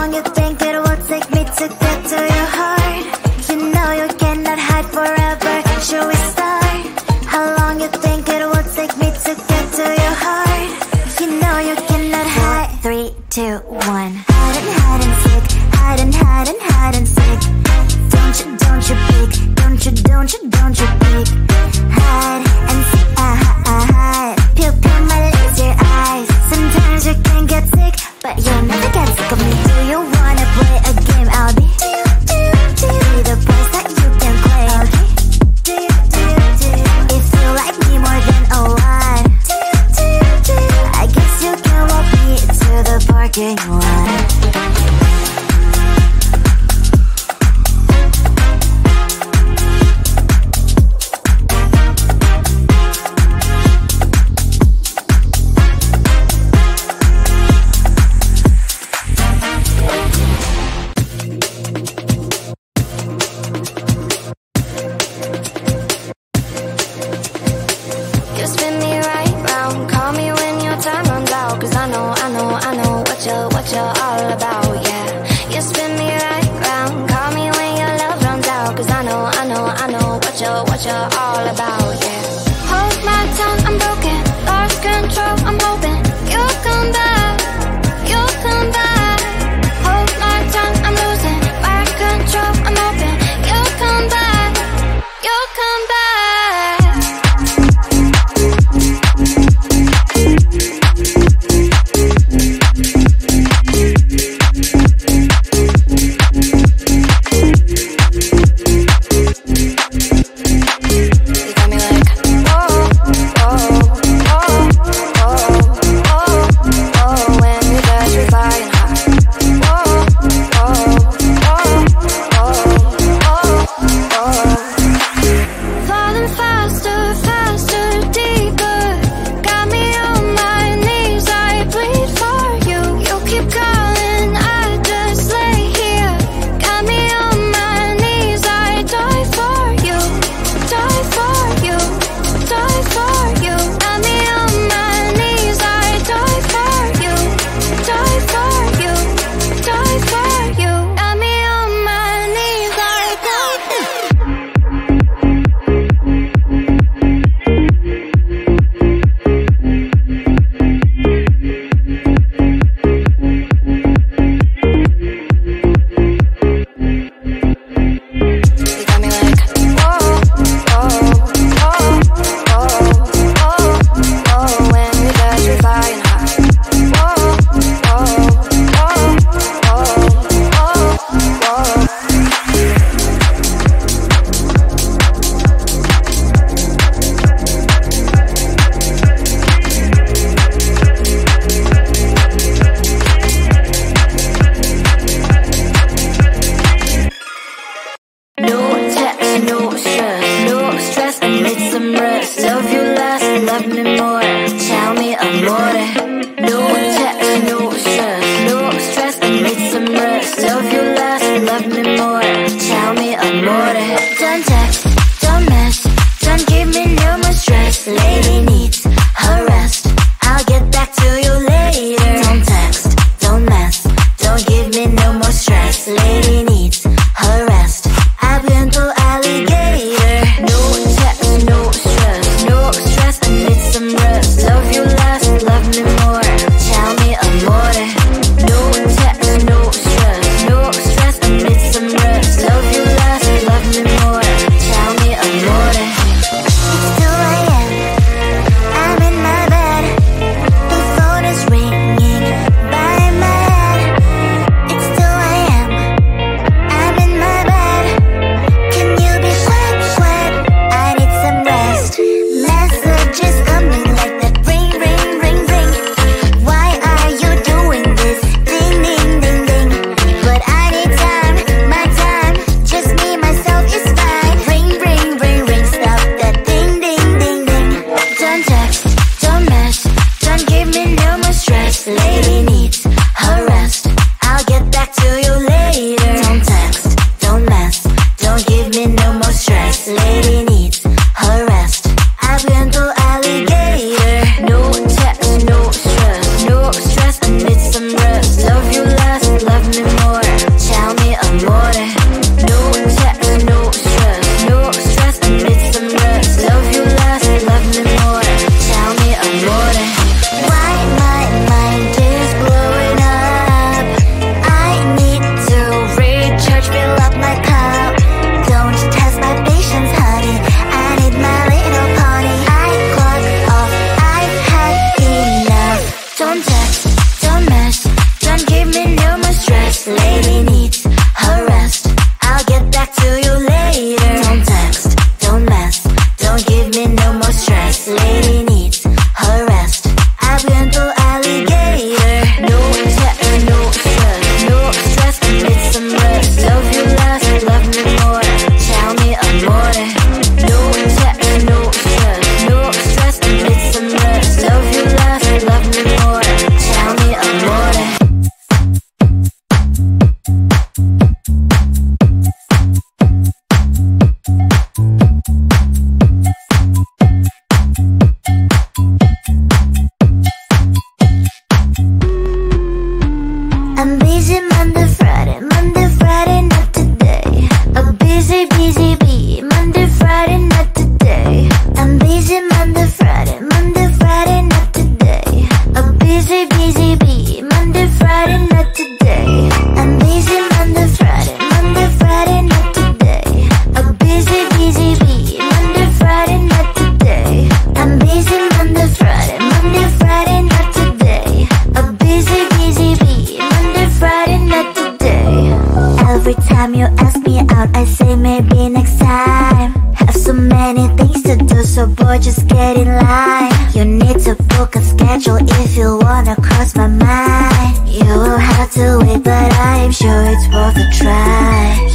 long you think it will take me to get to your heart? You know you cannot hide forever. Should we start? How long you think it will take me to get to your heart? You know you cannot hide. 4, 3, 2, 1. Hide and seek. Hide and hide and hide and seek. Don't you peek. Don't you peek. Hide and seek. Hide. Pupil my laser eyes. Sometimes you can get sick, but you'll never get sick of me. Do you wanna play a game? I'll be the place that you can play. If you like me more than a lot, I guess you can walk me to the parking lot. You spin me right round, call me when your time runs out. Cause I know what you're all about. I'm busy Monday, Friday, not today. A busy, busy bee, Monday, Friday, not today. I'm busy Monday, Friday, not today. A busy, busy bee, Monday, Friday, not today. I'm busy Monday, Friday, not today. A busy, busy bee, Monday, Friday, not today. I'm busy Monday, Friday, not today. A busy, busy bee, Monday, Friday, not today. Every time you ask me out, I say maybe next time. Have so many things to do, so boy, just get in line. You need to book a schedule if you wanna cross my mind. You will have to wait, but I am sure it's worth a try.